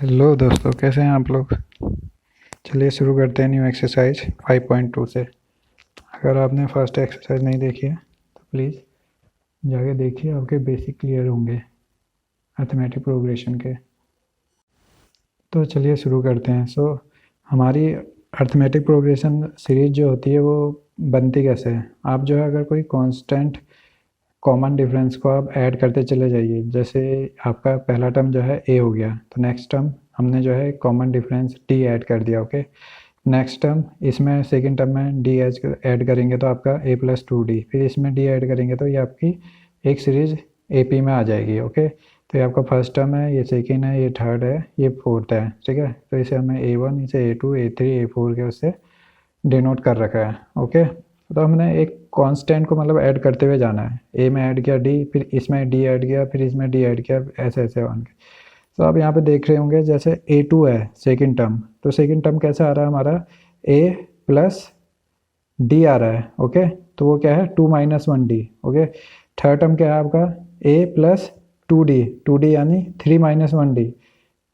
Hello दोस्तों, कैसे हैं आप लोग। चलिए शुरू करते हैं न्यू एक्सरसाइज 5.2 से। अगर आपने फर्स्ट एक्सरसाइज नहीं देखी है तो प्लीज़ जाके देखिए, आपके बेसिक क्लियर होंगे अर्थमेटिक प्रोग्रेशन के। तो चलिए शुरू करते हैं। हमारी अर्थमेटिक प्रोग्रेशन सीरीज जो होती है वो बनती कैसे है। आप जो है अगर कोई कांस्टेंट कॉमन डिफरेंस को आप ऐड करते चले जाइए। जैसे आपका पहला टर्म जो है ए हो गया, तो नेक्स्ट टर्म हमने जो है कॉमन डिफरेंस डी ऐड कर दिया। ओके, नेक्स्ट टर्म इसमें सेकंड टर्म में डी ऐड करेंगे तो आपका ए प्लस 2d, फिर इसमें डी ऐड करेंगे तो ये आपकी एक सीरीज ए पी में आ जाएगी। ओके, तो ये आपका फर्स्ट टर्म है, ये सेकंड है, ये थर्ड है, ये फोर्थ है। ठीक है, तो इसे हमें A1, इसे A2, A3, A4 के उससे डिनोट कर रखा है। ओके, तो हमने एक कांस्टेंट को मतलब ऐड करते हुए जाना है। ए में ऐड किया डी, फिर इसमें डी ऐड किया, फिर इसमें डी ऐड किया, ऐसे ऐसे बन के। तो आप यहाँ पे देख रहे होंगे जैसे A2 है सेकंड टर्म, तो सेकंड टर्म कैसा आ रहा है हमारा A प्लस डी आ रहा है। ओके, तो वो क्या है 2 minus 1d। Okay, third term क्या है आपका A प्लस 2d यानी 3 माइनस 1d।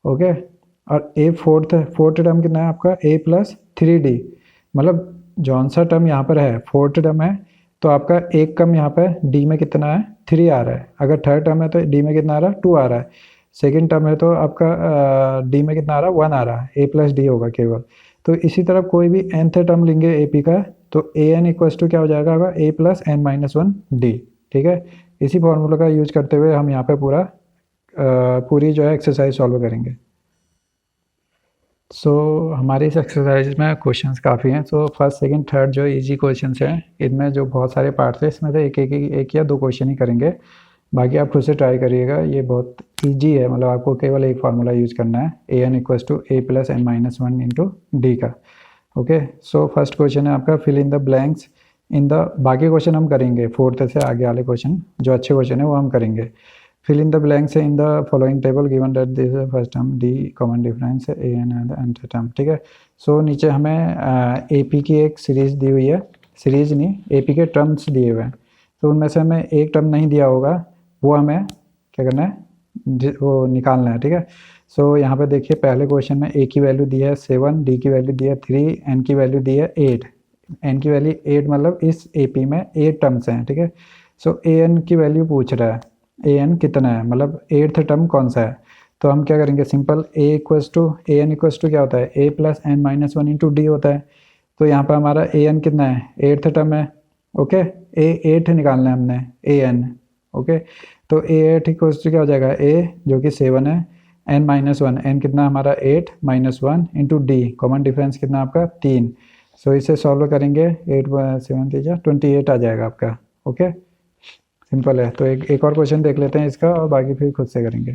ओके, और ए फोर्थ टर्म कितना है आपका A प्लस 3d। मतलब जौन सा टर्म यहाँ पर है फोर्थ टर्म है, तो आपका एक कम यहाँ पर डी में कितना है 3 आ रहा है। अगर थर्ड टर्म है तो डी में कितना आ रहा है 2 आ रहा है। सेकंड टर्म है तो आपका डी में कितना आ रहा है 1 आ रहा है। ए प्लस डी होगा केवल। तो इसी तरह कोई भी nth टर्म लेंगे ए पी का, तो ए एन इक्वस टू क्या हो जाएगा आपका ए प्लस एन माइनस 1d। ठीक है, इसी फॉर्मूला का यूज करते हुए हम यहाँ पे पूरी जो है एक्सरसाइज सॉल्व करेंगे। हमारी इस एक्सरसाइज में क्वेश्चंस काफ़ी हैं। फर्स्ट सेकंड थर्ड जो इजी क्वेश्चंस हैं, इनमें जो बहुत सारे पार्ट्स हैं इसमें से एक या दो क्वेश्चन ही करेंगे। बाकी आप खुद से ट्राई करिएगा, ये बहुत इजी है। मतलब आपको केवल एक फार्मूला यूज करना है, A N equals to A plus N minus 1 into D का। ओके, सो फर्स्ट क्वेश्चन है आपका fill in the blanks in the. बाकी क्वेश्चन हम करेंगे, फोर्थ से आगे वाले क्वेश्चन जो अच्छे क्वेश्चन है वो हम करेंगे। Fill in the blanks in the following table given that this is the first term, D common difference A and the nth term। ठीक है, नीचे हमें ए पी की एक सीरीज दी हुई है, सीरीज नहीं ए पी के टर्म्स दिए हुए हैं। तो उनमें से हमें एक टर्म नहीं दिया होगा, वो हमें क्या करना है, वो निकालना है। ठीक है, यहाँ पे देखिए पहले क्वेश्चन में ए की वैल्यू दी है 7, डी की वैल्यू दी है 3, एन की वैल्यू दी है 8। एन की वैल्यू 8 मतलब इस ए पी में 8 टर्म्स हैं। ठीक है, ए एन की वैल्यू पूछ रहा है, ए एन कितना है, मतलब एट्थ टर्म कौन सा है। तो हम क्या करेंगे, simple A N equals to क्या होता है A plus N minus 1 into D होता है। तो यहाँ पर हमारा ए एन कितना है, एट्थ टर्म है। ओके, ए एट निकालना है हमने ए एन। ओके, तो ए एट इक्वस टू क्या हो जाएगा ए जो कि 7 है, एन माइनस 1, एन कितना हमारा 8 minus 1 into D, common difference कितना आपका 3। इसे सॉल्व करेंगे 8 7 28 आ जाएगा आपका। ओके, सिंपल है। तो एक और क्वेश्चन देख लेते हैं इसका, और बाकी फिर खुद से करेंगे।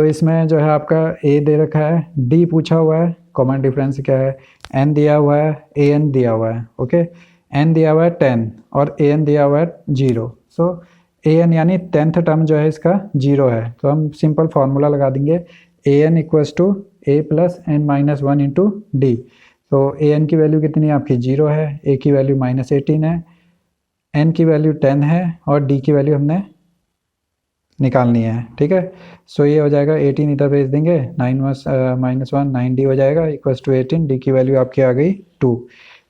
इसमें जो है आपका ए दे रखा है, डी पूछा हुआ है, कॉमन डिफरेंस क्या है, एन दिया हुआ है, ए एन दिया हुआ है। ओके, एन दिया हुआ है 10 और ए एन दिया हुआ है 0। ए एन यानी 10th टर्म जो है इसका 0 है। तो हम सिंपल फार्मूला लगा देंगे, A N equals to A plus N minus 1 into D. तो ए एन की वैल्यू कितनी है आपकी 0 है, ए की वैल्यू -18 है, एन की वैल्यू 10 है, और डी की वैल्यू हमने निकालनी है। ठीक है, ये हो जाएगा 18 इधर भेज देंगे, 9 माइनस 1 9d हो जाएगा इक्वल्स टू 18। डी की वैल्यू आपकी आ गई 2।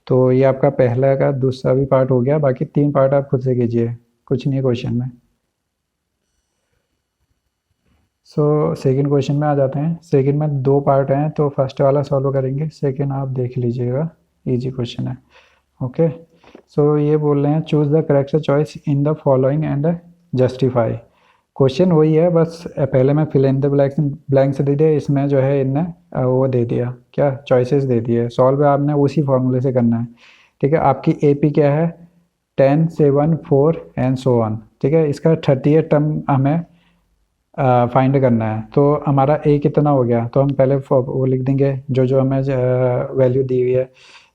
तो ये आपका पहला का दूसरा भी पार्ट हो गया। बाकी 3 पार्ट आप खुद से कीजिए, कुछ नहीं है क्वेश्चन में। सेकंड क्वेश्चन में आ जाते हैं। सेकंड में 2 पार्ट हैं, तो फर्स्ट वाला सॉल्व करेंगे, सेकंड आप देख लीजिएगा, इजी क्वेश्चन है। ओके, ये बोल रहे हैं choose the correct choice in the following and justify. Question वही है, बस पहले मैं फिल इन द ब्लैंक्स दे दिया, इसमें जो है इनने वो दे दिया क्या चॉइसेस दे दिए। सॉल्व आपने उसी फॉर्मूले से करना है। ठीक है, आपकी ए पी क्या है 10 7 4 एंड सो ऑन। ठीक है, इसका 30th टर्म हमें फाइंड करना है। तो हमारा ए कितना हो गया, तो हम पहले वो लिख देंगे जो जो हमें वैल्यू दी हुई है।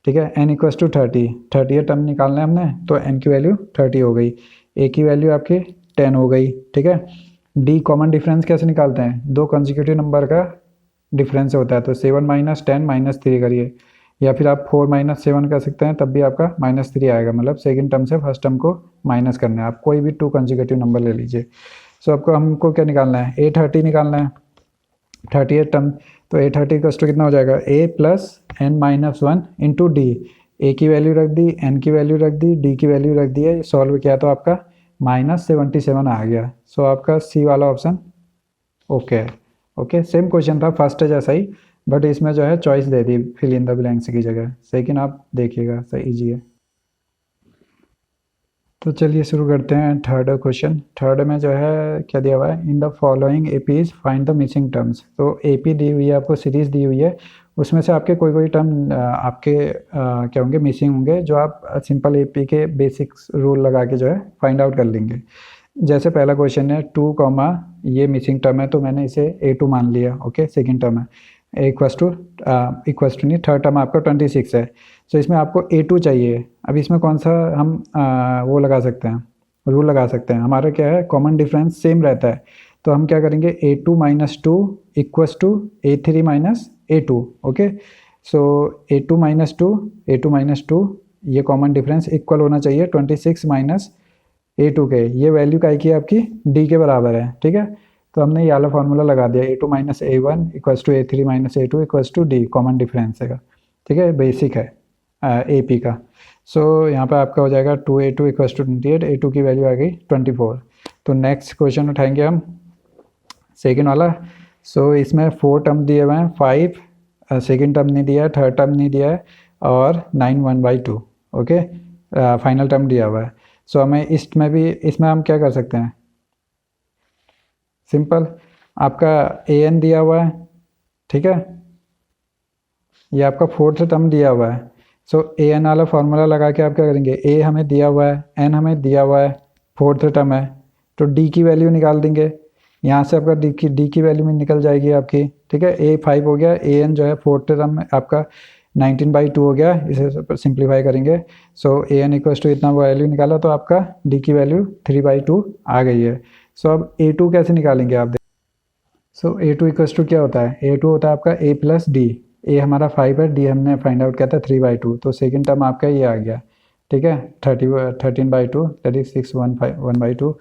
ठीक है, N equals to 30th term निकालना है हमने, तो एन की वैल्यू 30 हो गई, ए की वैल्यू आपकी 10 हो गई। ठीक है, डी कॉमन डिफरेंस कैसे निकालते हैं, 2 कंसेक्यूटिव नंबर का डिफरेंस होता है। तो 7 माइनस 10 माइनस 3 करिए, या फिर आप 4 माइनस 7 कर सकते हैं, तब भी आपका -3 आएगा। मतलब सेकंड टर्म से फर्स्ट टर्म को माइनस करना है। आप कोई भी 2 कंसेक्यूटिव नंबर ले लीजिए। आपको हमको क्या निकालना है, A30 निकालना है। 38 टर्म, तो A30 का कितना हो जाएगा, A plus N minus one into D. A की वैल्यू रख दी, एन की वैल्यू रख दी, डी की वैल्यू रख दी है, सॉल्व किया तो आपका -77 आ गया। सो आपका सी वाला ऑप्शन ओके है। ओके, सेम क्वेश्चन था फर्स्ट जैसा ही, बट इसमें जो है चॉइस दे दी फिल इन द ब्लैंक्स की जगह। सेकंड आप देखिएगा, सही ईजी है। तो चलिए शुरू करते हैं थर्ड क्वेश्चन। थर्ड में जो है क्या दिया हुआ है, in the following APs find the missing terms. तो एपी दी हुई है आपको, सीरीज दी हुई है, उसमें से आपके कोई कोई टर्म आपके क्या होंगे, मिसिंग होंगे, जो आप सिंपल एपी के बेसिक्स रूल लगा के जो है फाइंड आउट कर लेंगे। जैसे पहला क्वेश्चन है 2, ये मिसिंग टर्म है तो मैंने इसे A2 मान लिया। ओके, सेकंड टर्म है इक्वस टू नहीं, थर्ड टर्म आपका 26 है। तो इसमें आपको A2 चाहिए। अब इसमें कौन सा हम वो लगा सकते हैं, रूल लगा सकते हैं। हमारा क्या है, कॉमन डिफरेंस सेम रहता है, तो हम क्या करेंगे, A2 minus two equals to A3 minus A2। Okay, so A2 minus two ये कॉमन डिफरेंस इक्वल होना चाहिए 26 माइनस A2 के। ये वैल्यू क्या की आपकी D के बराबर है। ठीक है, तो हमने ये वाला फार्मूला लगा दिया, A2 minus A1 equals to A3 minus A2 equals to D, common difference है। ठीक है, बेसिक है AP का। सो यहाँ पे आपका हो जाएगा 2A2 इक्वस टू 28, A2 की वैल्यू आ गई 24। तो नेक्स्ट क्वेश्चन उठाएंगे हम सेकेंड वाला। सो इसमें 4 टर्म दिए हुए हैं, 5 सेकेंड टर्म नहीं दिया है, थर्ड टर्म नहीं दिया है, और 9 1/2। ओके, फाइनल टर्म दिया हुआ है। सो हमें इसमें हम क्या कर सकते हैं, सिंपल आपका an दिया हुआ है। ठीक है, ये आपका फोर्थ टर्म दिया हुआ है। सो an वाला फार्मूला लगा के आप क्या करेंगे, a हमें दिया हुआ है, n हमें दिया हुआ है, फोर्थ टर्म है, तो d की वैल्यू निकाल देंगे। यहाँ से आपका d की वैल्यू में निकल जाएगी आपकी। ठीक है, a 5 हो गया, an जो है फोर्थ टर्म आपका 19/2 हो गया, इसे सिंप्लीफाई करेंगे। सो an इक्वल टू इतना वैल्यू निकाला तो आपका d की वैल्यू 3/2 आ गई है। सो अब A2 कैसे निकालेंगे आप। सो A2 इक्वल टू क्या होता है, A2 होता है आपका A प्लस डी। ए हमारा 5 है, डी हमने फाइंड आउट किया था 3/2, तो सेकंड टर्म आपका ये आ गया। ठीक है, 13/2 दैट इज 1/2।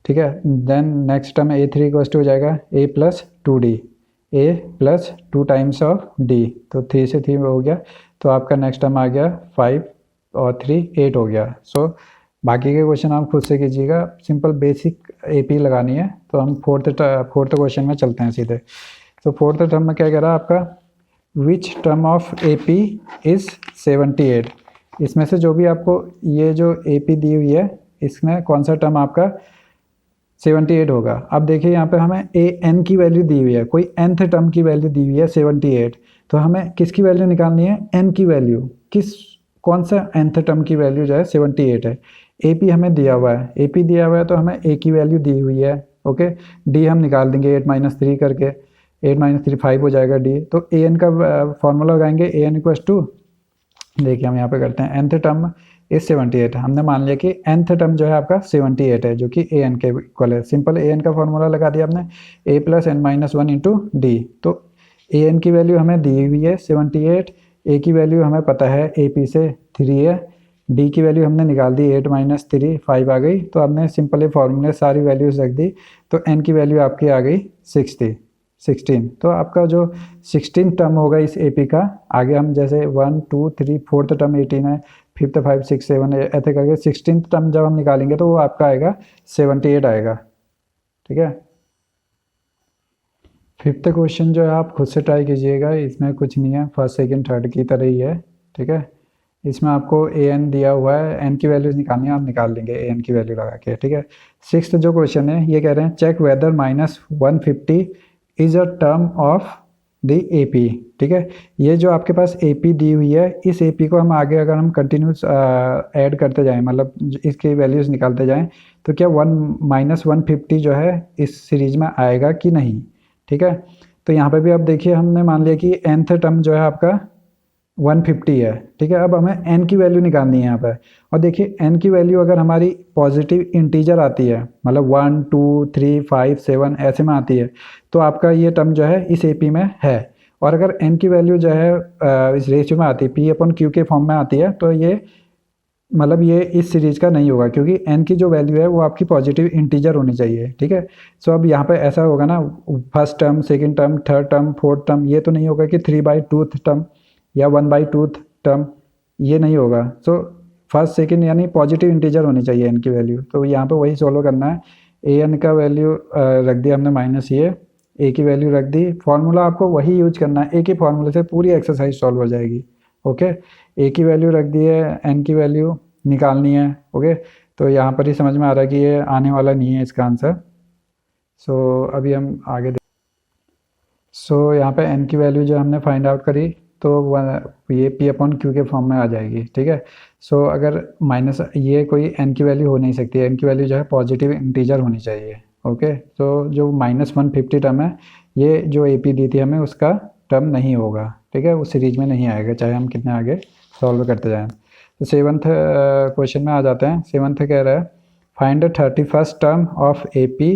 ठीक है, then next term A3 equal to हो जाएगा A plus 2D, A plus 2 times of D, तो 3 से 3 हो गया, तो आपका नेक्स्ट टर्म आ गया 5 और 3 8 हो गया। सो बाकी के क्वेश्चन आप खुद से कीजिएगा, सिंपल बेसिक AP लगानी है। तो हम फोर्थ क्वेश्चन में चलते हैं सीधे। तो फोर्थ टर्म में क्या कह रहा है आपका, विच टर्म ऑफ AP इज़ 78। इसमें से जो भी आपको ये जो AP दी हुई है, इसमें कौन सा टर्म आपका 78 होगा। अब देखिए यहाँ पे हमें an की वैल्यू दी हुई है, कोई nth टर्म की वैल्यू दी हुई है 78, तो हमें किसकी वैल्यू निकालनी है, n की वैल्यू, कौन सा nth टर्म की वैल्यू जो है 78 है। AP हमें दिया हुआ है, AP दिया हुआ है तो हमें A की वैल्यू दी हुई है। ओके, D हम निकाल देंगे 8 - 3 करके, 8 - 3 5 हो जाएगा D। तो an का फॉर्मूला लगाएंगे, an इक्वल टू, देखिए हम यहाँ पे करते हैं nth टर्म इज 78। हमने मान लिया कि nth टर्म जो है आपका 78 है, जो कि an के इक्वल है। सिंपल an का फॉर्मूला लगा दिया आपने, a plus n minus 1 into D. तो an की वैल्यू हमें दी हुई है 78, a की वैल्यू हमें पता है AP से 3 है, d की वैल्यू हमने निकाल दी 8 - 3 5 आ गई। तो हमने सिंपल फॉर्मूले सारी वैल्यूज रख दी, तो n की वैल्यू आपकी आ गई 16। तो आपका जो 16 टर्म होगा इस AP का, आगे हम जैसे 1 2 3 फोर्थ टर्म 18 है, फिफ्थ 5 6 7 ऐसे करके 16th टर्म जब हम निकालेंगे तो वो आपका आएगा 78 आएगा। ठीक है, फिफ्थ क्वेश्चन जो है आप खुद से ट्राई कीजिएगा, इसमें कुछ नहीं है, फर्स्ट सेकंड थर्ड की तरह ही है। ठीक है, इसमें आपको an दिया हुआ है, n की वैल्यूज निकालनी है, आप निकाल लेंगे an की वैल्यू लगा के। ठीक है, सिक्स्थ जो क्वेश्चन है ये कह रहे हैं check whether -150 is a term of the AP। ठीक है, ये जो आपके पास AP दी हुई है, इस AP को हम आगे अगर हम कंटिन्यूस ऐड करते जाएं, मतलब इसकी वैल्यूज निकालते जाएं, तो क्या 1 - 150 जो है इस सीरीज में आएगा कि नहीं। ठीक है, तो यहाँ पे भी आप देखिए हमने मान लिया कि nth टर्म जो है आपका 150 है। ठीक है, अब हमें n की वैल्यू निकालनी है यहाँ पर, और देखिए n की वैल्यू अगर हमारी पॉजिटिव इंटीजर आती है, मतलब 1 2 3 5 7 ऐसे में आती है, तो आपका ये टर्म जो है इस AP में है। और अगर n की वैल्यू जो है इस रेशियो में आती है, P/Q के फॉर्म में आती है, तो ये मतलब ये इस सीरीज़ का नहीं होगा, क्योंकि n की जो वैल्यू है वो आपकी पॉजिटिव इंटीजर होनी चाहिए, ठीक है। सो अब यहाँ पे ऐसा होगा ना, first term, second term, third term, fourth term, ये तो नहीं होगा कि 3/2th टर्म या 1/2th टर्म, ये नहीं होगा। सो फर्स्ट सेकंड यानी पॉजिटिव इंटीजर होनी चाहिए n की वैल्यू। तो यहाँ पे वही सॉल्व करना है। an का वैल्यू रख दिया हमने माइनस, ये a की वैल्यू रख दी। फॉर्मूला आपको वही यूज करना है, एक ही फॉर्मूले से पूरी एक्सरसाइज सॉल्व हो जाएगी। ओके, a की वैल्यू रख दी है, n की वैल्यू निकालनी है। ओके, तो यहाँ पर ही समझ में आ रहा है कि ये आने वाला नहीं है इसका आंसर। सो अभी हम आगे सो यहाँ पे n की वैल्यू जो हमने फाइंड आउट करी, तो ये p/q के फॉर्म में आ जाएगी, ठीक है। सो अगर माइनस, ये कोई n की वैल्यू हो नहीं सकती, n की वैल्यू जो है पॉजिटिव इंटीजर होनी चाहिए। ओके, तो जो -150 टर्म है, ये जो AP दी थी हमें उसका टर्म नहीं होगा, ठीक है, उस सीरीज में नहीं आएगा, चाहे हम कितने आगे सॉल्व करते जाएं। तो 7th क्वेश्चन में आ जाते हैं। 7th कह रहा है find the 31st term of AP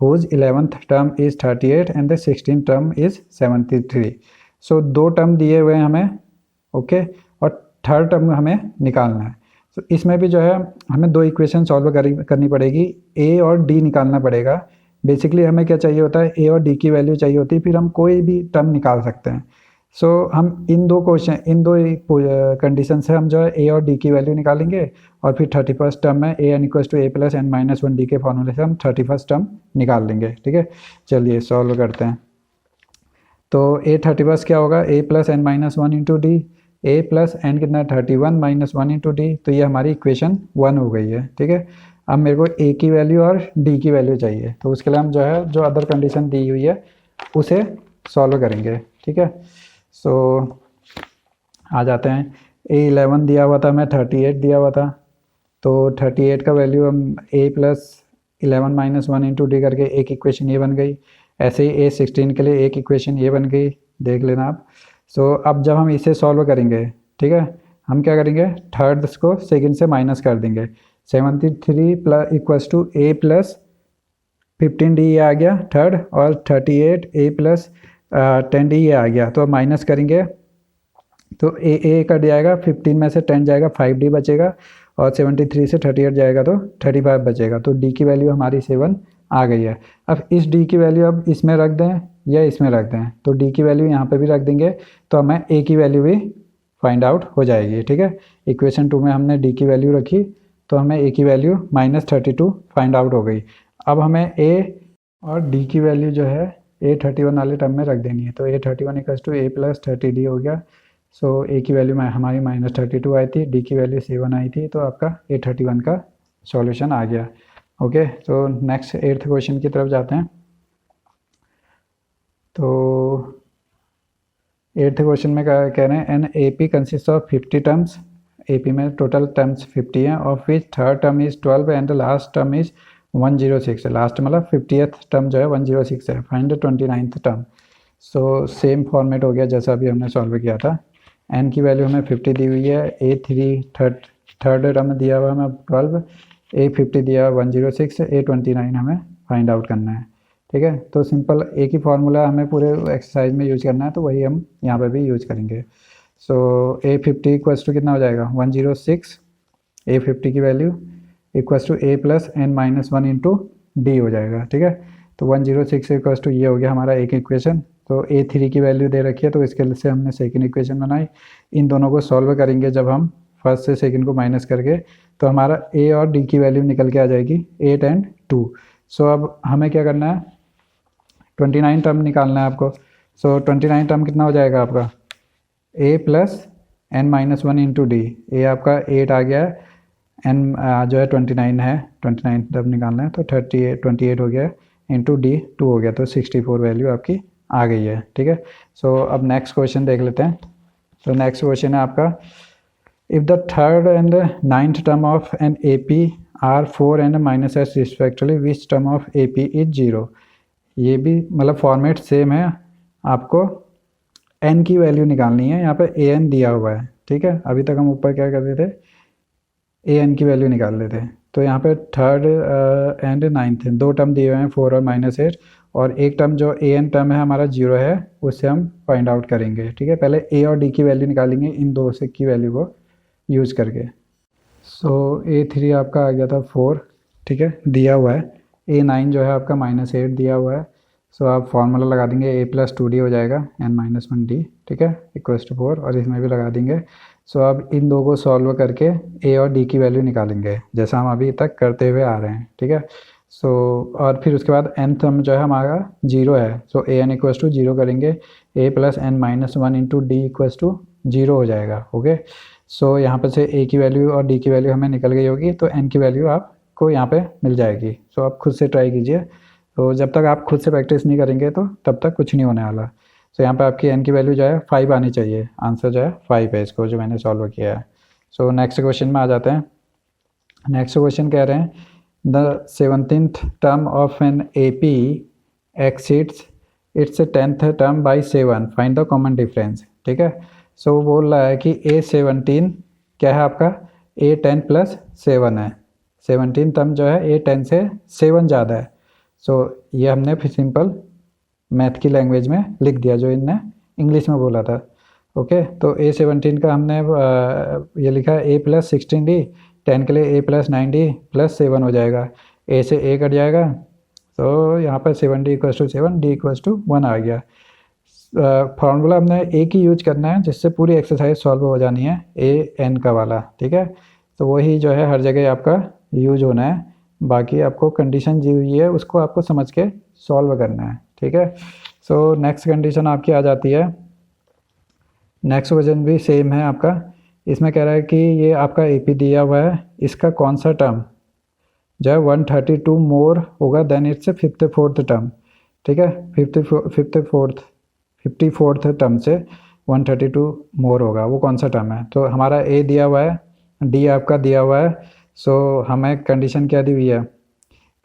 whose 11th term is 38 and the 16th term is 73। सो दो टर्म दिए हुए हैं हमें, ओके, और थर्ड टर्म हमें निकालना है। तो इसमें भी जो है हमें दो इक्वेशन सॉल्व करनी पड़ेगी, A और D निकालना पड़ेगा। बेसिकली हमें क्या चाहिए होता है, A और D की वैल्यू चाहिए होती है, फिर हम कोई भी टर्म निकाल सकते हैं। सो हम इन दो कंडीशन से हम जो है A और D की वैल्यू निकालेंगे, और फिर 31st टर्म में an = a + n-1d के फॉर्मूले से हम 31st टर्म निकाल लेंगे, ठीक है। चलिए सॉल्व करते हैं। तो a 31st क्या होगा, a + n-1 × d, a + n कितना 31 - 1 × d, तो ये हमारी इक्वेशन 1 हो गई है, ठीक है। अब मेरे को a की वैल्यू और d की वैल्यू चाहिए, तो उसके लिए हम जो है जो अदर कंडीशन दी हुई है उसे सॉल्व करेंगे, ठीक है। सो आ जाते हैं। a 11 दिया हुआ था, मैं 38 दिया हुआ था, तो 38 का वैल्यू हम a + 11 - 1 × d करके एक इक्वेशन ये बन गई। ऐसे ही a 16 के लिए एक इक्वेशन ये बन गई, देख लेना आप। सो अब जब हम इसे सॉल्व करेंगे, ठीक है, हम क्या करेंगे, थर्ड को सेकंड से माइनस कर देंगे। 73 = a + 15d ये आ गया थर्ड, और 38 a + 10d ये आ गया। तो अब माइनस करेंगे तो a कट जाएगा, 15 में से 10 जाएगा, 5d बचेगा, और 73 से 38 जाएगा तो 35 बचेगा। तो d की वैल्यू हमारी 7 आ गई है। अब इस d की वैल्यू अब इसमें रख दें या इसमें रख दें, तो d की वैल्यू यहाँ पे भी रख देंगे, तो हमें a की वैल्यू भी फाइंड आउट हो जाएगी, ठीक है। इक्वेशन 2 में हमने d की वैल्यू रखी, तो हमें a की वैल्यू -32 फाइंड आउट हो गई। अब हमें a और d की वैल्यू जो है a31 वाले टर्म में रख देनी है। तो a31 = a + 30d हो गया। सो a की वैल्यू हमारी -32 आई थी, d की वैल्यू 7 आई थी, तो आपका a31 का सॉल्यूशन आ गया। ओके, तो नेक्स्ट 8th क्वेश्चन की तरफ जाते हैं। तो 8th क्वेश्चन में कह रहे हैं an AP consist of 50 terms. AP में टोटल टर्म्स 50 हैं, of which third term is 12 and last term is 106 है। लास्ट मतलब 50th टर्म जो है 106 है। Find the 29th term. So same format हो गया जैसा अभी हमने सॉल्व किया था। n की वैल्यू हमें 50 दी हुई है, a3 थर्ड टर्म दिया हुआ हमें 12, a50 दिया 106, a29 हमें फाइंड आउट करना है, ठीक है। तो सिंपल एक ही फार्मूला हमें पूरे एक्सरसाइज में यूज करना है, तो वही हम यहाँ पे भी यूज करेंगे। सो a50 = कितना हो जाएगा 106, a50 की वैल्यू = a + n-1 × d हो जाएगा, ठीक है। तो 106 = ये हो गया हमारा एक इक्वेशन। तो a3 की वैल्यू दे रखी है, तो इसके लिए से हमने सेकंड इक्वेशन बनाई। इन दोनों को सॉल्व करेंगे जब हम फर्स्ट से सेकंड को माइनस करके, तो हमारा a और d की वैल्यू निकल के आ जाएगी 8 और 2। सो अब हमें क्या करना है, 29 टर्म निकालना है आपको। सो 29 टर्म कितना हो जाएगा आपका, a + n-1 × d। a आपका 8 आ गया है, n जो है 29 है, 29 टर्म निकालना है, तो 28 हो गया इंटू d 2 हो गया, तो 64 वैल्यू आपकी आ गई है, ठीक है। सो अब नेक्स्ट क्वेश्चन देख लेते हैं। तो नेक्स्ट क्वेश्चन है आपका, if the third and 9th term of an AP are 4 and -s respectively, which term of AP is 0। ये भी मतलब फॉर्मेट सेम है, आपको n की वैल्यू निकालनी है। यहाँ पर an दिया हुआ है, ठीक है। अभी तक हम ऊपर क्या करते थे, an की वैल्यू निकाल लेते हैं। तो यहाँ पे थर्ड एंड 9th दो टर्म दिए हुए हैं, 4 और -8, और एक टर्म जो an टर्म है हमारा 0 है, उससे हम फाइंड आउट करेंगे, ठीक है। पहले a और d की वैल्यू निकालेंगे इन दो से की वैल्यू को यूज़ करके। A3 आपका आ गया था 4, ठीक है, दिया हुआ है। A9 जो है आपका -8 दिया हुआ है। आप फार्मूला लगा देंगे, a+2d हो जाएगा n-1d, ठीक है, =4, और इसमें भी लगा देंगे। अब इन दो को सॉल्व करके a और d की वैल्यू निकालेंगे, जैसा हम अभी तक करते हुए आ रहे हैं, ठीक है। और फिर उसके बाद n टर्म जो है हमारा 0 है, an = 0 करेंगे, a + n-1 × d = 0 हो जाएगा, ओके। यहाँ पर से a की वैल्यू और d की वैल्यू हमें निकल गई होगी, तो n की वैल्यू आपको यहाँ पे मिल जाएगी। आप खुद से ट्राई कीजिए। जब तक आप खुद से प्रैक्टिस नहीं करेंगे तो तब तक कुछ नहीं होने वाला। यहाँ पे आपकी n की वैल्यू जो है 5 आनी चाहिए, आंसर जो है 5 है इसको, जो मैंने सॉल्व किया है। नेक्स्ट क्वेश्चन में आ जाते हैं। नेक्स्ट क्वेश्चन कह रहे हैं the 17th term of an AP exceeds its 10th term by 7, find the common difference, ठीक है। वो बोल रहा है कि A17 क्या है आपका, A10 + 7 है। 17 टर्म जो है A10 से 7 ज़्यादा है। ये हमने फिर सिंपल मैथ की लैंग्वेज में लिख दिया, जो इनने इंग्लिश में बोला था, ओके। तो A17 का हमने ये लिखा है A + 16d, 10 के लिए A + 9d + 7 हो जाएगा, A से A कट जाएगा, यहाँ पर 7d = 7, d = 1 आ गया। फार्मूला हमने एक ही यूज करना है, जिससे पूरी एक्सरसाइज सॉल्व हो जानी है, an का वाला, ठीक है। वही जो है हर जगह आपका यूज होना है, बाकी आपको कंडीशन दी हुई है उसको आपको समझ के सॉल्व करना है, ठीक है। नेक्स्ट कंडीशन आपकी आ जाती है। नेक्स्ट क्वेश्चन भी सेम है आपका। इसमें कह रहा है कि ये आपका AP दिया हुआ है, इसका कौन सा टर्म जो है 132 मोर होगा देन इट्स 54th टर्म, ठीक है। 54th टर्म से 132 मोर होगा, वो कौन सा टर्म है। तो हमारा A दिया हुआ है, D आपका दिया हुआ है। हमें कंडीशन क्या दी हुई है,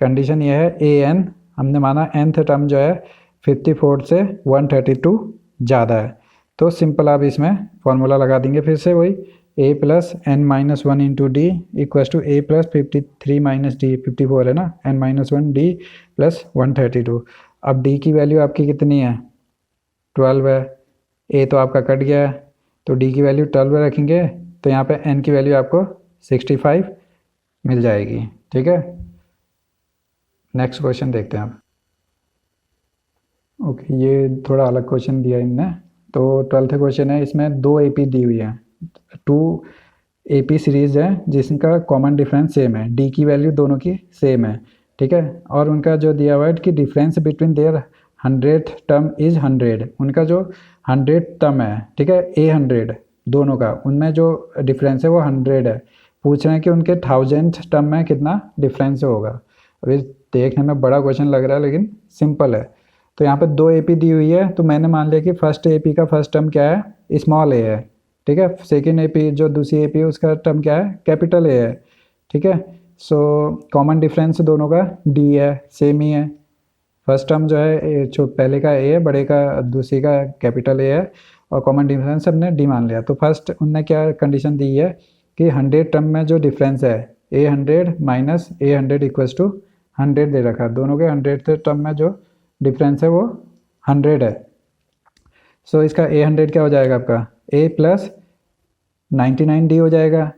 कंडीशन ये है AN, हमने माना nth टर्म जो है 54 से 132 ज़्यादा है। तो सिंपल आप इसमें फॉर्मूला लगा देंगे, फिर से वही A + n-1 × d = A + 53 - d, 54 है ना, n-1 d + 132। अब d की वैल्यू आपकी कितनी है, 12 है। A तो आपका कट गया है, तो d की वैल्यू 12 रखेंगे, तो यहाँ पे n की वैल्यू आपको 65 मिल जाएगी, ठीक है। नेक्स्ट क्वेश्चन देखते हैं आप। ओके, ये थोड़ा अलग क्वेश्चन दिया इनने। तो 12th क्वेश्चन है, इसमें 2 AP दी हुई है, 2 AP सीरीज है जिसका कॉमन डिफरेंस सेम है, D की वैल्यू दोनों की सेम है, ठीक है। और उनका जो दिया हुआ है कि difference between their 100th term is 100, उनका जो 100th टर्म है, ठीक है, A100 दोनों का, उनमें जो डिफरेंस है वो 100 है। पूछ रहे हैं कि उनके 1000th टर्म में कितना डिफरेंस होगा। अभी देखने में बड़ा क्वेश्चन लग रहा है लेकिन सिंपल है। तो यहाँ पे 2 AP दी हुई है, तो मैंने मान लिया कि फर्स्ट AP का फर्स्ट टर्म क्या है, स्मॉल a है, ठीक है। सेकेंड AP जो दूसरी AP है उसका टर्म क्या है, कैपिटल A है, ठीक है। कॉमन डिफरेंस दोनों का D है, सेम ही है। फर्स्ट टर्म जो है जो पहले का A है, बड़े का दूसरी का कैपिटल A है, और कॉमन डिफरेंस हमने D मान लिया। तो फर्स्ट उनने क्या कंडीशन दी है कि 100 टर्म में जो डिफरेंस है A100 - A100 = 100 दे रखा है, दोनों के 100th टर्म में जो डिफरेंस है वो 100 है। इसका A100 क्या हो जाएगा आपका, A + 99D हो जाएगा,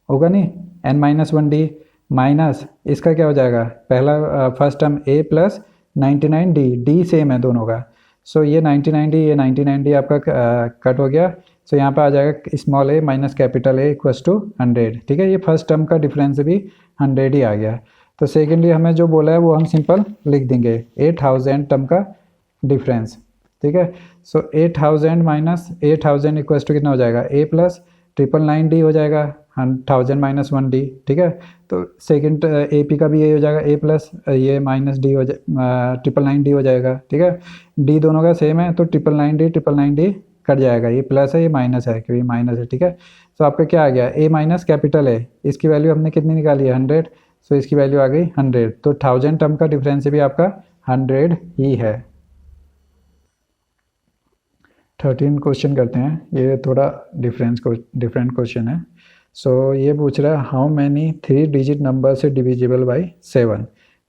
होगा नहीं, n-1 d माइनस इसका क्या हो जाएगा, पहला first term A + 99D, D same है दोनों का। ये 99D, ये 99D आपका कट हो गया। यहाँ पे आ जाएगा स्मॉल a - कैपिटल A = 100, ठीक है। ये फर्स्ट टर्म का डिफरेंस भी 100 ही आ गया। तो सेकेंडली हमें जो बोला है वो हम सिंपल लिख देंगे, 8000 टर्म का डिफरेंस, ठीक है। 8000 - 8000 = कितना हो जाएगा, A + 999D हो जाएगा, 1000 - 1D, ठीक है। तो सेकंड AP का भी यही हो जाएगा, A + ये -D हो जाए 999D हो जाएगा, ठीक है। D दोनों का सेम है, तो 999D कट जाएगा, ये प्लस है ये माइनस है, क्योंकि माइनस है, ठीक है। आपका क्या आ गया, A - कैपिटल A, इसकी वैल्यू हमने कितनी निकाली है, 100। इसकी वैल्यू आ गई 100। तो 1000 टर्म का डिफरेंस भी आपका 100 ही है। 13 क्वेश्चन करते हैं, ये थोड़ा डिफरेंट क्वेश्चन है। ये पूछ रहा है हाउ मैनी 3 डिजिट नंबर से डिविजिबल बाई 7।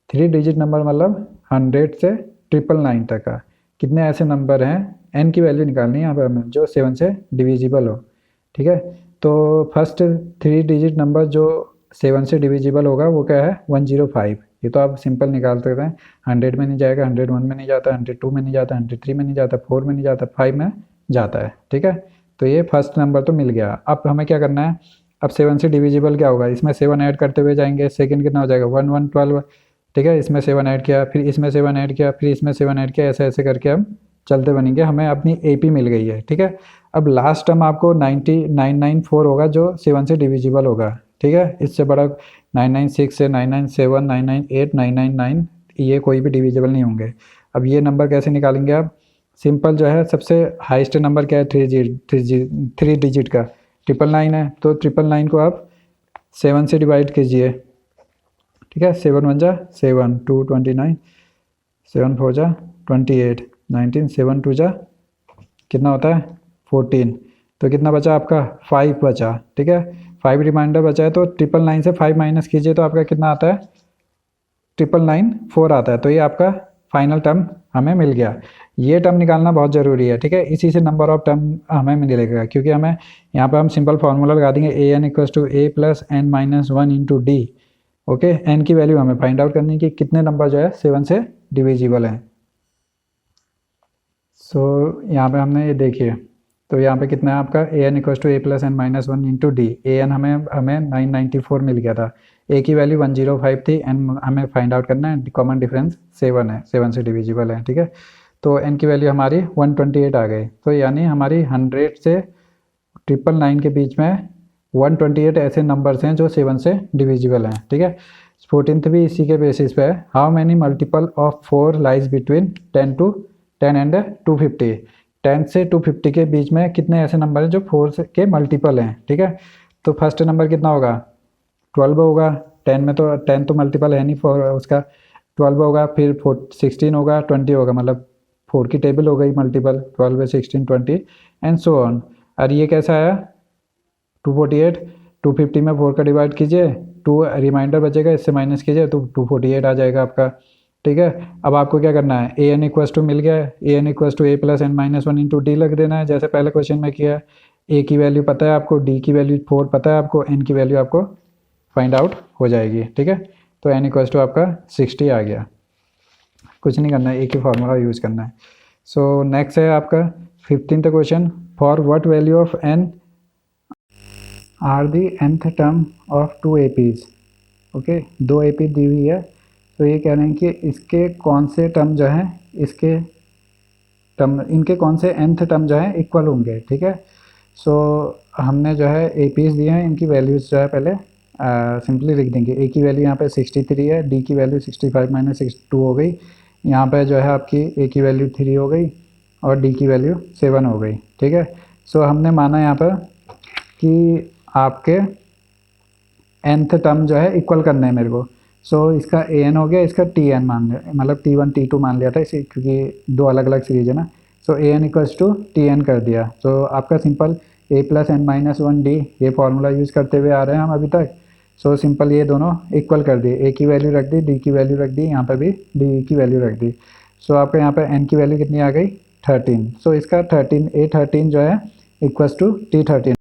3 डिजिट नंबर मतलब 100 से 999 तक का कितने ऐसे नंबर हैं, n की वैल्यू निकालनी है यहाँ पर हमें, जो 7 से डिविजिबल हो, ठीक है। तो फर्स्ट 3 डिजिट नंबर जो 7 से डिविजिबल होगा वो क्या है 105। ये तो आप सिंपल निकाल सकते हैं, 100 में नहीं जाएगा, 101 में नहीं जाता, 102 में नहीं जाता, 103 में नहीं जाता, 4 में नहीं जाता, 5 में जाता है। ठीक है, तो ये फर्स्ट नंबर तो मिल गया। अब हमें क्या करना है, अब 7 से डिविजिबल क्या होगा, इसमें 7 ऐड करते हुए जाएंगे, सेकंड कितना हो जाएगा 1 1 12। ठीक है, इसमें 7 ऐड किया, फिर इसमें 7 ऐड किया, फिर इसमें 7 ऐड किया, ऐसे ऐसे करके हम चलते बनेंगे, हमें अपनी एपी मिल गई है। ठीक है, अब लास्ट टर्म आपको 90994 होगा जो 7 से डिविजिबल होगा। ठीक है, इससे बड़ा 996 से 997 998 999 ये कोई भी डिविजिबल नहीं होंगे। अब ये नंबर कैसे निकालेंगे आप, सिंपल जो है सबसे हाईएस्ट नंबर क्या है 3 डिजिट का 999 है, तो 999 को आप 7 से डिवाइड कीजिए। ठीक है, 7 1 जा 7, 2 29, 7 4 जा 28, 19, 7 2 जा कितना होता है 14, तो कितना बचा आपका 5 बचा। ठीक है, 5 रिमाइंडर बचा है, तो 999 से 5 माइनस कीजिए तो आपका कितना आता है 999 आता है। तो ये आपका फाइनल टर्म हमें मिल गया। ये टर्म निकालना बहुत ज़रूरी है। ठीक है, इसी से नंबर ऑफ टर्म हमें मिलेगा, क्योंकि हमें यहाँ पर हम सिंपल फार्मूला लगा देंगे A N equals to A plus N minus 1 into D. Okay, N की वैल्यू हमें फाइंड आउट करनी है कि कितने नंबर जो है 7 से डिविजिबल हैं। सो यहाँ पे हमने ये देखिए, तो यहाँ पे कितना है आपका A N equals to A plus N minus 1 into D. A N हमें 994 मिल गया था, ए की वैल्यू 105 थी, एन हमें फाइंड आउट करना है, कॉमन डिफरेंस 7 है, 7 से डिविजिबल है। ठीक है, तो एन की वैल्यू हमारी 128 आ गई, तो यानी हमारी 100 से 999 के बीच में 128 ऐसे नंबर्स हैं जो 7 से डिविजिबल हैं। ठीक है, 14th भी इसी के बेसिस पे है, how many multiple of 4 lies between 10 and 250। 10 से 250 के बीच में कितने ऐसे नंबर हैं जो 4 के मल्टीपल हैं। ठीक है, तो फर्स्ट नंबर कितना होगा 12 होगा, 10 में तो 10 तो मल्टीपल है नहीं 4 उसका, 12 होगा, फिर 16 होगा, 20 होगा, मतलब 4 की टेबल हो गई मल्टीपल, 12 16 20 एंड सो ऑन। और ये कैसा आया 248, 250 में 4 का डिवाइड कीजिए, 2 रिमाइंडर बचेगा, इससे माइनस कीजिए तो 248 आ जाएगा आपका। ठीक है, अब आपको क्या करना है, ए एन इक्वस टू मिल गया है, A N equals to A plus N minus 1 into D लग देना है, जैसे पहले क्वेश्चन में किया। ए की वैल्यू पता है आपको, डी की वैल्यू 4 पता है आपको, एन की वैल्यू आपको फाइंड आउट हो जाएगी। ठीक है, तो एन इक्वस टू आपका 60 आ गया, कुछ नहीं करना है, एक ही फार्मूला यूज़ करना है। सो नेक्स्ट है आपका 15th question, for what value of N are the nth term of 2 APs। Okay, 2 AP दी हुई है, तो ये कह रहे हैं कि इसके कौन से टर्म जो हैं, इसके टर्म इनके कौन से nth टर्म जो है इक्वल होंगे। ठीक है, सो हमने जो है APs दिए हैं, इनकी वैल्यूज़ जो है पहले सिंपली लिख देंगे। ए की वैल्यू यहाँ पे 63 है, डी की वैल्यू 65 माइनस 62 हो गई, यहाँ पे जो है आपकी ए की वैल्यू 3 हो गई और डी की वैल्यू 7 हो गई। ठीक है, सो हमने माना यहाँ पर कि आपके nth टर्म जो है इक्वल करना है मेरे को। सो इसका ए एन हो गया, इसका टी एन मान लिया, मतलब T1 T2 मान लिया था इसे, क्योंकि 2 अलग अलग सीरीज है ना। So A N equals to T N कर दिया। सो आपका simple A plus N minus 1 D, ये फॉर्मूला यूज़ करते हुए आ रहे हैं हम अभी तक। सो सिंपल ये दोनों इक्वल कर दिए, ए की वैल्यू रख दी, डी की वैल्यू रख दी, यहाँ पर भी डी की वैल्यू रख दी। सो आपका यहाँ पर एन की वैल्यू कितनी आ गई 13। सो इसका 13 A13 जो है इक्वल्स टू T13।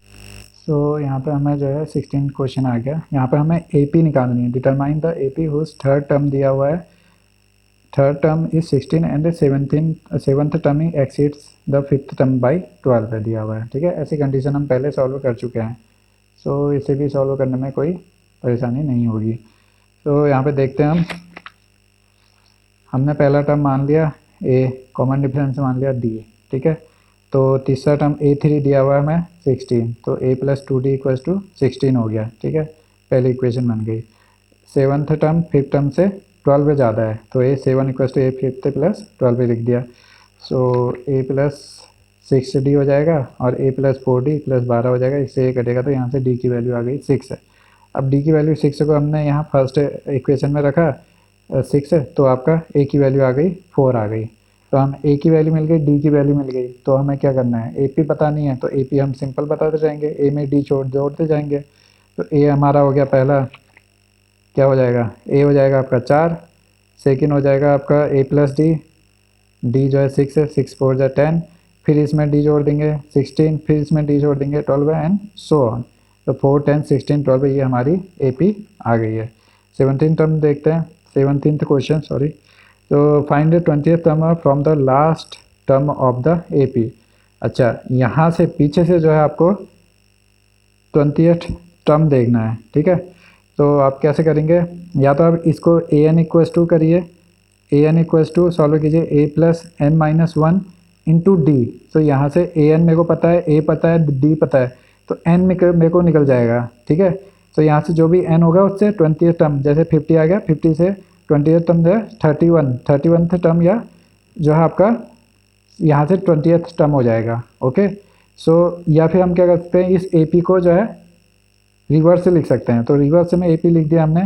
सो यहाँ पे हमें जो है 16 क्वेश्चन आ गया, यहाँ पे हमें AP निकालनी है, determine the AP whose third term दिया हुआ है, third term is 16 and seventh term exceeds the fifth term by 12 पे दिया हुआ है। ठीक है, ऐसी कंडीशन हम पहले सॉल्व कर चुके हैं, सो इसे भी सॉल्व करने में कोई परेशानी नहीं होगी। तो यहाँ पे देखते हैं हमने पहला टर्म मान लिया A, कॉमन डिफरेंस मान लिया D। ठीक है, तो तीसरा टर्म A3 दिया हुआ है हमें 16, तो A plus 2D equals to 16 हो गया। ठीक है, पहली इक्वेशन बन गई। सेवन्थ टर्म फिफ्थ टर्म से 12 पे ज़्यादा है, तो A7 equals to A fifth plus 12 पे लिख दिया। सो A प्लस 6D हो जाएगा और A प्लस 4D प्लस 12 हो जाएगा, इससे ये कटेगा, तो यहाँ से D की वैल्यू आ गई 6 है। अब D की वैल्यू 6 को हमने यहाँ फर्स्ट इक्वेशन में रखा 6 है, तो आपका A की वैल्यू आ गई 4 आ गई। तो हम A की वैल्यू मिल गई, D की वैल्यू मिल गई, तो हमें क्या करना है, AP पता नहीं है तो AP हम सिंपल बताते जाएंगे, A में D जोड़ते जाएंगे। तो A हमारा हो गया पहला, क्या हो जाएगा A हो जाएगा आपका 4, सेकेंड हो जाएगा आपका A प्लस D, D जो है 6 है, 6 4 जा 10, फिर इसमें डी जोड़ देंगे 16, फिर इसमें डी जोड़ देंगे 12 एंड सो ऑन। तो 4, 10, 16, 12 ये हमारी AP आ गई है। 17 टर्म देखते हैं, 17th क्वेश्चन सॉरी। तो find the 20th term from the last term of the AP। अच्छा, यहाँ से पीछे से जो है आपको 20th टर्म देखना है, ठीक है। तो आप कैसे करेंगे, या तो आप इसको an इक्वस टू करिए, an इक्वस टू सॉल्व कीजिए a plus n minus one into D. तो यहाँ से an मेरे को पता है, a पता है, d पता है, तो n मेरे को निकल जाएगा, ठीक है। तो यहाँ से जो भी n होगा उससे 20th टर्म, जैसे 50 आ गया, 50 से 20th टर्म जो है 31th टर्म, या जो है आपका यहाँ से 20th टर्म हो जाएगा। ओके, सो या फिर हम क्या कर सकते हैं, इस AP को जो है रिवर्स से लिख सकते हैं। तो रिवर्स में AP लिख दिया हमने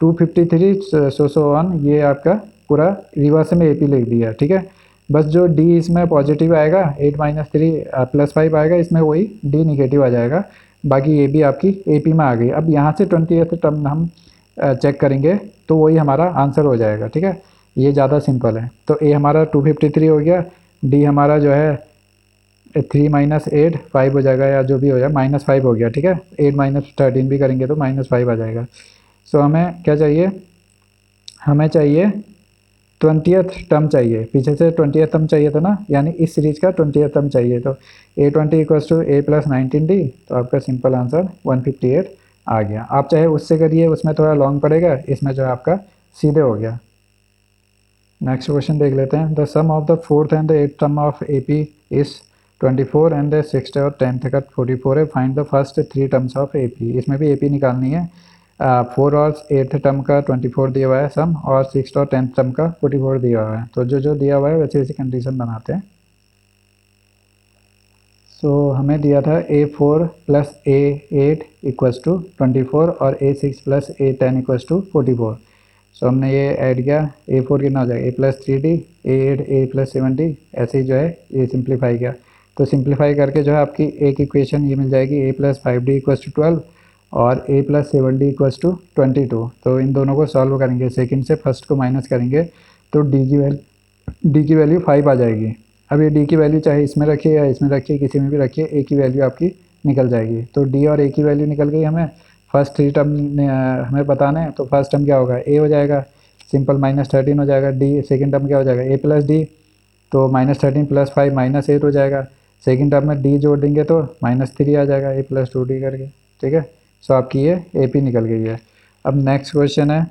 253 सो ऑन, ये आपका पूरा रिवर्स में AP लिख दिया, ठीक है। बस जो D इसमें पॉजिटिव आएगा 8 माइनस 3 प्लस 5 आएगा, इसमें वही D निगेटिव आ जाएगा, बाकी ये भी आपकी AP में आ गई। अब यहाँ से 20th टर्म हम चेक करेंगे तो वही हमारा आंसर हो जाएगा, ठीक है। ये ज़्यादा सिंपल है। तो A हमारा 253 हो गया, D हमारा जो है 3 माइनस 8 5 हो जाएगा, या जो भी हो जाए -5 हो गया, ठीक है। 8 माइनस 13 भी करेंगे तो -5 आ जाएगा। सो हमें क्या चाहिए, हमें चाहिए 20th टर्म चाहिए, पीछे से 20th टर्म चाहिए था ना, यानी इस सीरीज का 20th टर्म चाहिए। तो A20 equals to A plus 19D, तो आपका सिंपल आंसर 158 आ गया। आप चाहे उससे करिए, उसमें थोड़ा लॉन्ग पड़ेगा, इसमें जो है आपका सीधे हो गया। नेक्स्ट क्वेश्चन देख लेते हैं। The sum of the 4th and the 8th term of AP is 24 and the 6th और 10th का 44 है। Find the first 3 terms of AP। इसमें भी AP निकालनी है। 4 और 8th टर्म का 24 दिया हुआ है सम, और 6th और 10th टर्म का 44 दिया हुआ है। तो जो दिया हुआ है वैसे वैसी कंडीशन बनाते हैं। सो हमें दिया था A4 plus A8 equals to 24 और A6 plus A10 equals to 44। सो हमने ये ऐड किया, A4 कितना हो जाएगा A plus 3D, A8 A plus 7D, ऐसे ही जो है ये सिंप्लीफाई किया। तो सिंप्लीफाई करके जो है आपकी एक इक्वेशन ये मिल जाएगी A plus 5D equals to 12 और A plus 7D equals to 22। तो इन दोनों को सॉल्व करेंगे, सेकंड से फर्स्ट को माइनस करेंगे तो D की वैल्यू 5 आ जाएगी। अब ये D की वैल्यू चाहे इसमें रखिए या इसमें रखिए, किसी में भी रखिए, A की वैल्यू आपकी निकल जाएगी। तो D और A की वैल्यू निकल गई हमें। फर्स्ट 3 टर्म हमें बताना है, तो फर्स्ट टर्म क्या होगा A हो जाएगा, सिंपल -13 हो जाएगा। D सेकंड टर्म क्या हो जाएगा A प्लस D, तो -13 प्लस 5 -8 हो जाएगा। सेकंड टर्म में D जोड़ देंगे तो -3 आ जाएगा A प्लस 2D करके, ठीक है। सो आपकी ये AP निकल गई है। अब नेक्स्ट क्वेश्चन है,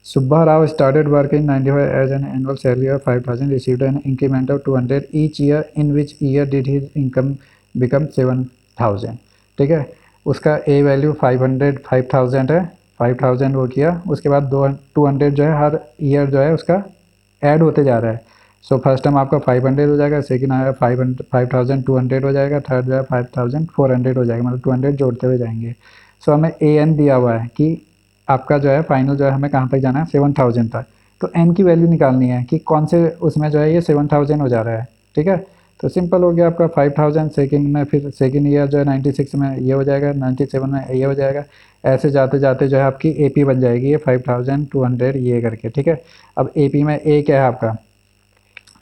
Subba Rao started work in 95 as an annual salary of 5,000, received an increment of 200 each year. In which year did his income become 7,000? ठीक है, उसका A वैल्यू 5,000 है, 5,000 वो किया, उसके बाद 200 जो है हर ईयर जो है उसका ऐड होते जा रहा है। सो फर्स्ट टाइम आपका 500 हो जाएगा, सेकेंड आएगा 5,200 हो जाएगा, थर्ड जो है 5,400 हो जाएगा, मतलब 200 जोड़ते हुए जाएंगे। सो हमें AN दिया हुआ है कि आपका जो है फाइनल जो है हमें कहाँ तक जाना है 7,000 तक। तो n की वैल्यू निकालनी है कि कौन से उसमें जो है ये 7,000 हो जा रहा है, ठीक है। तो सिंपल हो गया आपका 5,000 सेकंड में, फिर सेकंड ईयर जो है 96 में ये हो जाएगा, 97 में ये हो जाएगा, ऐसे जाते जाते जो है आपकी AP बन जाएगी ये 5,200 ये करके, ठीक है। अब AP में A क्या है आपका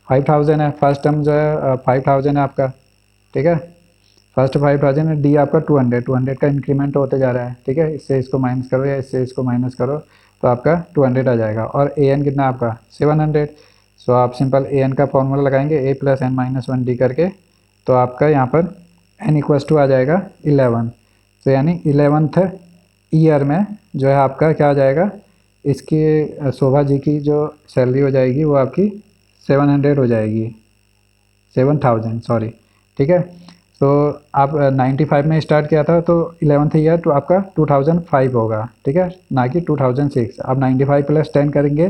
5,000 है, फर्स्ट टर्म जो है 5,000 है आपका, ठीक है। फर्स्ट 5,000 है, D आपका 200 का इंक्रीमेंट होते जा रहा है, ठीक है। इससे इसको माइनस करो या इससे इसको माइनस करो तो आपका 200 आ जाएगा। और AN कितना आपका 700। सो आप सिंपल AN का फॉर्मूला लगाएंगे A plus n minus 1D करके, तो आपका यहाँ पर n इक्वल्स टू आ जाएगा 11। तो यानी 11th ईयर में जो है आपका क्या आ जाएगा, इसकी शोभा जी की जो सैलरी हो जाएगी वो आपकी 700 हो जाएगी, 7,000 सॉरी, ठीक है। तो आप 95 में स्टार्ट किया था तो 11th ईयर तो आपका 2005 होगा, ठीक है, ना कि 2006। अब 95 प्लस 10 करेंगे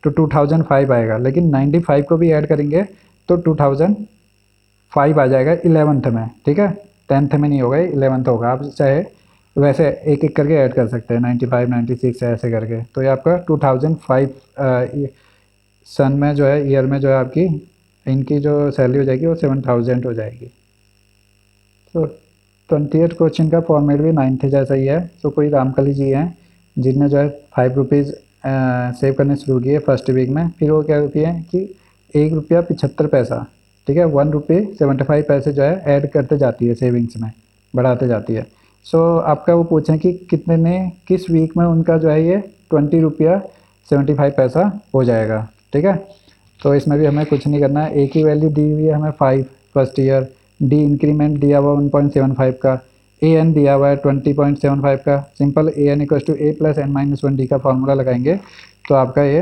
तो 2005 आएगा, लेकिन 95 को भी ऐड करेंगे तो 2005 आ जाएगा 11th में, ठीक है। 10th में नहीं होगा, 11th होगा। आप चाहे वैसे एक एक करके ऐड कर सकते हैं 95, 96 ऐसे करके। तो ये आपका 2005 सन में जो है ईयर में जो है आपकी इनकी जो सैलरी हो जाएगी वो 7,000 हो जाएगी। तो 20th क्वेश्चन का फॉर्मेट भी 9th जैसा ही है। तो कोई रामकली जी हैं जिनने जो है 5 रुपीज़ सेव करने शुरू किए फर्स्ट वीक में, फिर वो क्या होती है कि 1 रुपया 75 पैसा ठीक है, 1 रुपये 75 पैसे जो है ऐड करते जाती है सेविंग्स में, बढ़ाते जाती है। सो आपका वो पूछें कि कितने में किस वीक में उनका जो है ये 20 रुपया 75 पैसा हो जाएगा। ठीक है, तो इसमें भी हमें कुछ नहीं करना है, एक ही वैल्यू दी हुई है हमें 5 फर्स्ट ईयर, डी इंक्रीमेंट दिया हुआ 1.75 का, ए एन दिया हुआ है 20.75 का। Simple A N equals to A plus N minus 1 D का फॉर्मूला लगाएंगे तो आपका ये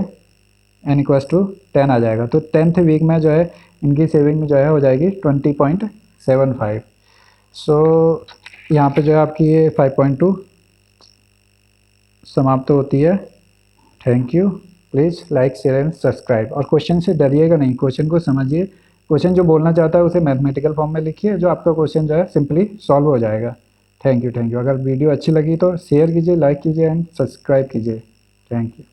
एन इक्वस टू 10 आ जाएगा। तो 10th वीक में जो है इनकी सेविंग जो है हो जाएगी 20.75। सो यहाँ पे जो है आपकी ये 5.2 समाप्त होती है। Thank you. Please like share and subscribe. और क्वेश्चन से डरिएगा नहीं, क्वेश्चन को समझिए। क्वेश्चन जो बोलना चाहता है उसे मैथमेटिकल फॉर्म में लिखिए, जो आपका क्वेश्चन जो है सिंपली सॉल्व हो जाएगा। Thank you. अगर वीडियो अच्छी लगी तो शेयर कीजिए, लाइक कीजिए एंड सब्सक्राइब कीजिए। Thank you.